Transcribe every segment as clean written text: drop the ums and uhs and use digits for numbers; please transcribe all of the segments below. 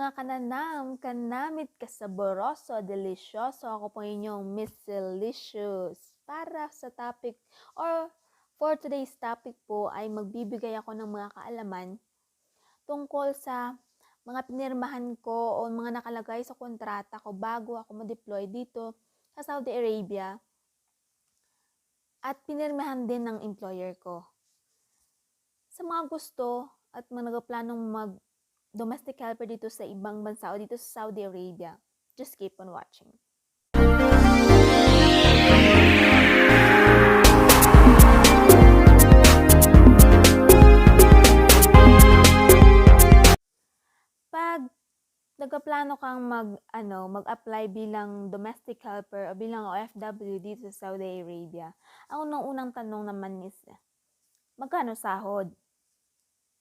mga kananam, kanamit, kasaboroso, delisyoso. Ako po inyong Miss Delicious. Para sa topic or for today's topic po ay magbibigay ako ng mga kaalaman tungkol sa mga pinirmahan ko o mga nakalagay sa kontrata ko bago ako ma-deploy dito sa Saudi Arabia at pinirmahan din ng employer ko. Sa mga gusto at mga nagplanong domestic helper dito sa ibang bansa o dito sa Saudi Arabia, just keep on watching. Pag nagpaplano kang mag-apply bilang domestic helper o bilang OFW dito sa Saudi Arabia, ang unang tanong naman is, magkano sahod?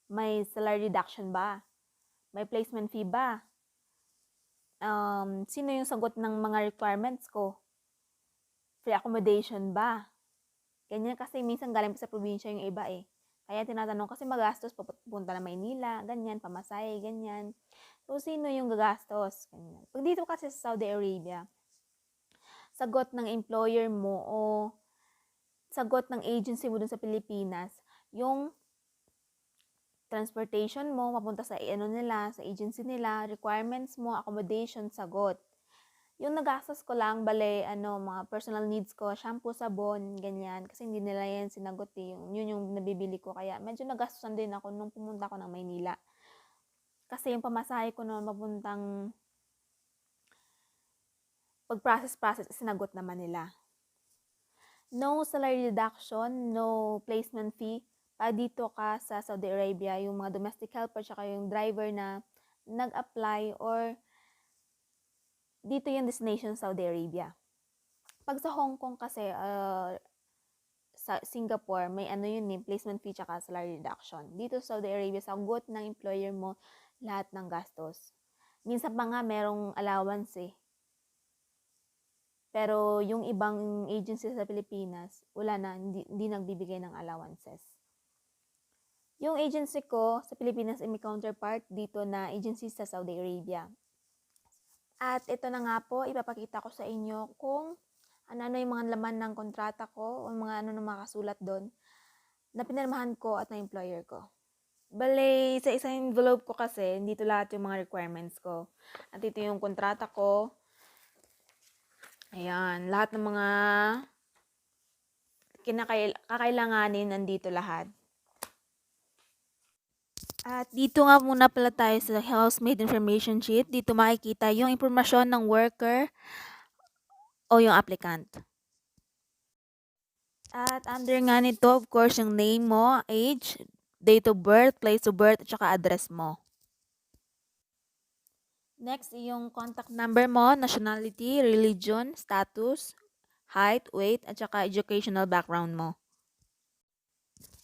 May salary reduction ba? May placement fee ba? Sino yung sagot ng mga requirements ko? Free accommodation ba? Ganyan kasi minsan galing pa sa probinsya yung iba eh. Kaya tinatanong kasi magastos, pupunta na Maynila, ganyan, pamasahe, ganyan. So, sino yung gagastos? Ganyan. Pag dito kasi sa Saudi Arabia, sagot ng employer mo o sagot ng agency mo dun sa Pilipinas, yung transportation mo, mapunta sa sa agency nila, requirements mo, accommodation, sagot. Yung nagastos ko lang, mga personal needs ko, shampoo, sabon, ganyan. Kasi hindi nila yan sinagot eh. Yun yung nabibili ko. Kaya medyo nagastosan din ako nung pumunta ko ng Maynila. Kasi yung pamasahe ko noon, mapuntang pag-process, sinagot naman nila. No salary reduction, no placement fee. Pa dito ka sa Saudi Arabia, yung mga domestic helper, tsaka yung driver na nag-apply or dito yung destination Saudi Arabia. Pag sa Hong Kong kasi, sa Singapore, may placement fee tsaka salary reduction. Dito sa Saudi Arabia, sagot ng employer mo lahat ng gastos. Minsan pa nga merong allowance eh. Pero yung ibang agency sa Pilipinas, wala na, hindi nagbibigay ng allowances. Yung agency ko sa Pilipinas ay may counterpart dito na agency sa Saudi Arabia. At ito na nga po, ipapakita ko sa inyo kung ano yung mga laman ng kontrata ko o mga mga kasulat doon na pinirmahan ko at na employer ko. Bale, sa isang envelope ko kasi, dito lahat yung mga requirements ko. At ito yung kontrata ko. Ayan, lahat ng mga kakailanganin nandito lahat. At dito nga muna pala tayo sa housemaid information sheet. Dito makikita yung impormasyon ng worker o yung applicant. At under nga nito, of course, yung name mo, age, date of birth, place of birth, at saka address mo. Next, yung contact number mo, nationality, religion, status, height, weight, at saka educational background mo.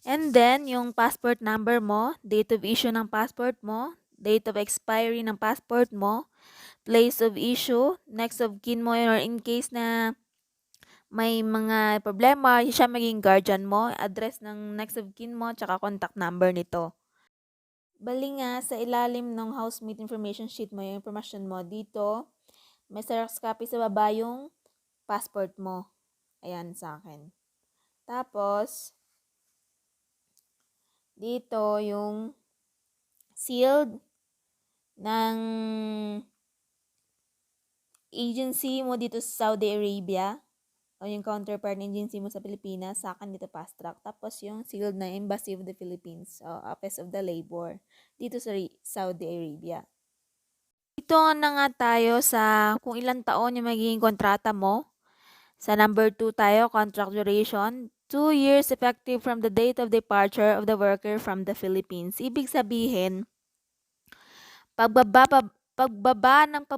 And then, yung passport number mo, date of issue ng passport mo, date of expiry ng passport mo, place of issue, next of kin mo, or in case na may mga problema, siya maging guardian mo, address ng next of kin mo, tsaka contact number nito. Bali nga, sa ilalim ng housemate information sheet mo, yung information mo dito, may Xerox copy sa baba yung passport mo. Ayan sa akin. Tapos, dito yung sealed ng agency mo dito sa Saudi Arabia o yung counterpart ng agency mo sa Pilipinas, sa akin dito fast track. Tapos yung sealed na Embassy of the Philippines o Office of the Labor dito sa Saudi Arabia. Dito na nga tayo sa kung ilang taon yung magiging kontrata mo. Sa number 2 tayo, contract duration. 2 years effective from the date of departure of the worker from the Philippines. Ibig sabihin, pagbaba ng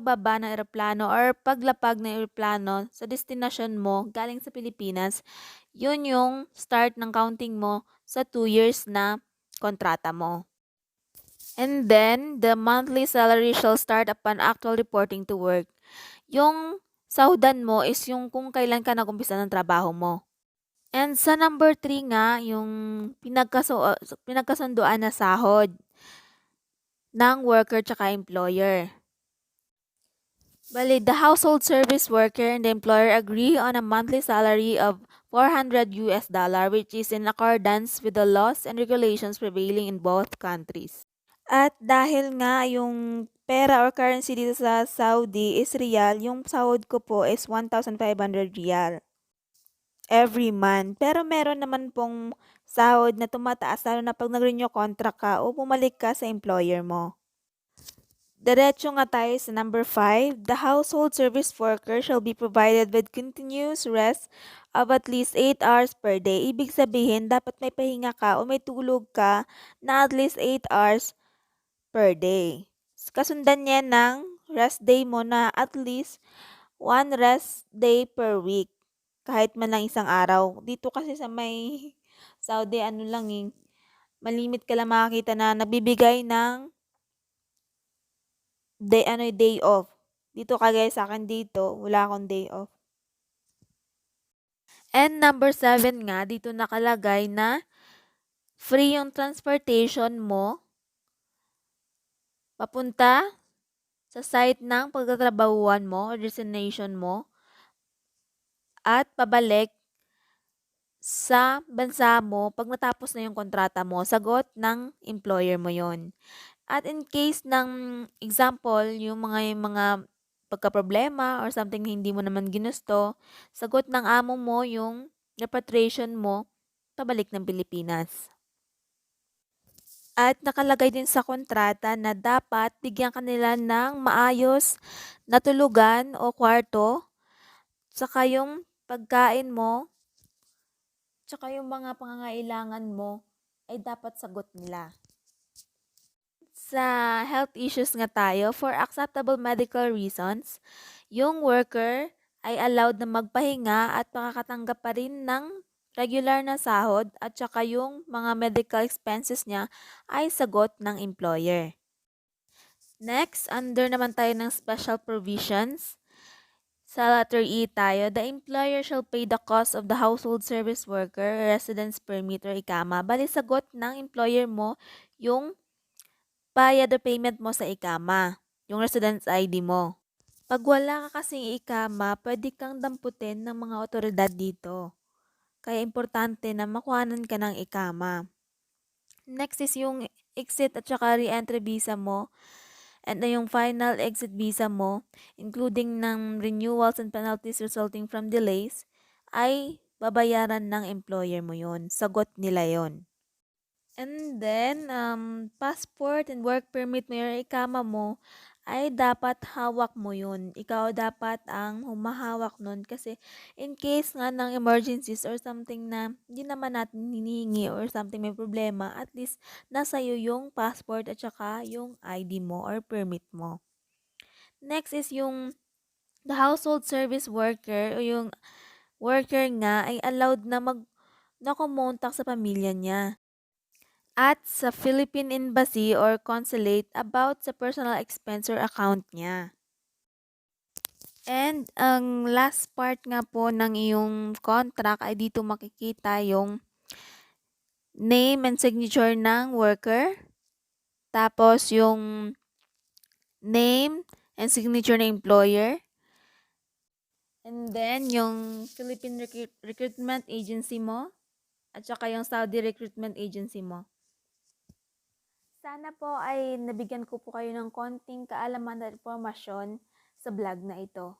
eroplano or paglapag ng eroplano sa destination mo galing sa Pilipinas, yun yung start ng counting mo sa 2 years na kontrata mo. And then, the monthly salary shall start upon actual reporting to work. Yung sahudan mo is yung kung kailan ka nag-umpisa ng trabaho mo. And sa number 3 nga, yung pinagkasunduan na sahod ng worker tsaka employer. Bali, the household service worker and the employer agree on a monthly salary of $400, which is in accordance with the laws and regulations prevailing in both countries. At dahil nga yung pera or currency dito sa Saudi is riyal, yung sahod ko po is 1,500 riyal every month. Pero meron naman pong sahod na tumataas lalo na pag nag-renew contract ka o bumalik ka sa employer mo. Diretso nga tayo sa number 5. The household service worker shall be provided with continuous rest of at least 8 hours per day. Ibig sabihin, dapat may pahinga ka o may tulog ka na at least 8 hours per day. Kasundan niya ng rest day mo na at least 1 rest day per week. Kahit man lang isang araw. Dito kasi sa may Saudi, ano lang malimit ka lang makakita na nagbibigay ng day off. Dito kagaya sa akin dito, wala akong day off. And number 7 nga, dito nakalagay na free yung transportation mo papunta sa site ng pagtatrabahuan mo or destination mo at pabalik sa bansa mo pag natapos na yung kontrata mo. Sagot ng employer mo yon. At in case ng example, yung mga pagka-problema or something na hindi mo naman ginusto, sagot ng amo mo yung repatriation mo pabalik ng Pilipinas. At nakalagay din sa kontrata na dapat bigyan kanila ng maayos na tulugan o kwarto, saka yung pagkain mo, saka yung mga pangangailangan mo ay dapat sagot nila. Sa health issues nga tayo, for acceptable medical reasons, yung worker ay allowed na magpahinga at makakatanggap pa rin ng regular na sahod at saka yung mga medical expenses niya ay sagot ng employer. Next, under naman tayo ng special provisions. Sa letter E tayo, the employer shall pay the cost of the household service worker, residence permit or ikama. Bali, sagot ng employer mo yung bayad o payment mo sa ikama, yung residence ID mo. Pag wala ka kasing ikama, pwede kang damputin ng mga otoridad dito. Kaya importante na makuhanan ka ng ikama. Next is yung exit at saka re-entry visa mo and yung final exit visa mo, including ng renewals and penalties resulting from delays, ay babayaran ng employer mo yon. Sagot nila yon. And then, passport and work permit mo yung ikama mo, ay dapat hawak mo yun. Ikaw dapat ang humahawak nun kasi in case nga ng emergencies or something na hindi naman natin hinihingi or something may problema, at least nasa iyo yung passport at saka yung ID mo or permit mo. Next is yung the household service worker o yung worker nga ay allowed na kumontak sa pamilya niya at sa Philippine Embassy or Consulate about sa personal expense or account niya. And ang last part nga po ng iyong contract ay dito makikita yung name and signature ng worker, tapos yung name and signature ng employer, and then yung Philippine Recruitment Agency mo, at saka yung Saudi Recruitment Agency mo. Sana po ay nabigyan ko po kayo ng konting kaalaman at informasyon sa vlog na ito.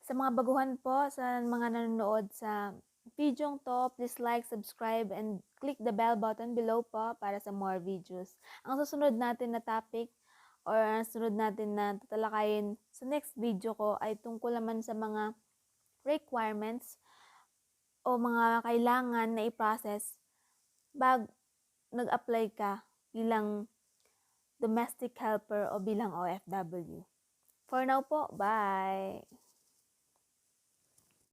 Sa mga baguhan po, sa mga nanonood sa video to, please like, subscribe, and click the bell button below po para sa more videos. Ang susunod natin na topic or ang susunod natin na tatalakayin sa next video ko ay tungkol naman sa mga requirements o mga kailangan na i-process bago nag-apply ka bilang domestic helper o bilang OFW. For now po, bye!